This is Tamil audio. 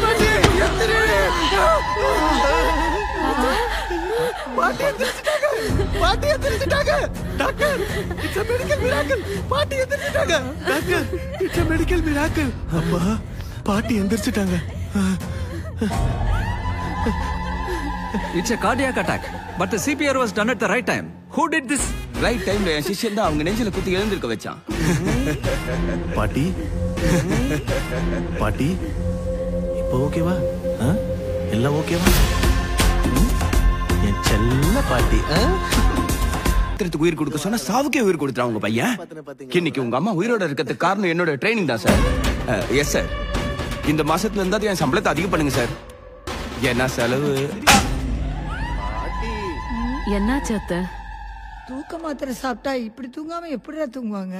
பாட்டி பாட்டி எந்திரிச்சிட்டாங்க. பாட்டி எந்திரிச்சிட்டாங்க. Doctor, it's a medical miracle. பாட்டி எந்திரிச்சிட்டாங்க. Doctor, it's a medical miracle. அப்பா, பாட்டி எந்திரிச்சிட்டாங்க. It's a cardiac attack, but the CPR was done at the right time. Who did this? Right டைம்ல என் சிஷ்யன் தான் அவங்க நெஞ்சில குத்தி எழுந்திருக்க வச்சான். பாட்டி பாட்டி இப்போ ஓகேவா? எல்லாம் ஓகேவா? என் செல்ல பாட்டி. உயிர் கொடுக்க சொன்னா சாவுக்கே உயிர் கொடுத்துறான் உங்க பையன். இன்னைக்கு உங்க அம்மா உயிரோட இருக்கிறதுக்கு காரணம் என்னோட ட்ரைனிங் தான் சார். Yes sir. இந்த மாசத்துல இருந்தா என் சம்பளத்தை அதிகம் பண்ணுங்க சார். என்ன செலவு? என்னாச்சு அத்தை? தூக்க மாத்திரை சாப்பிட்டா இப்படி தூங்காம எப்படிடா தூங்குவாங்க?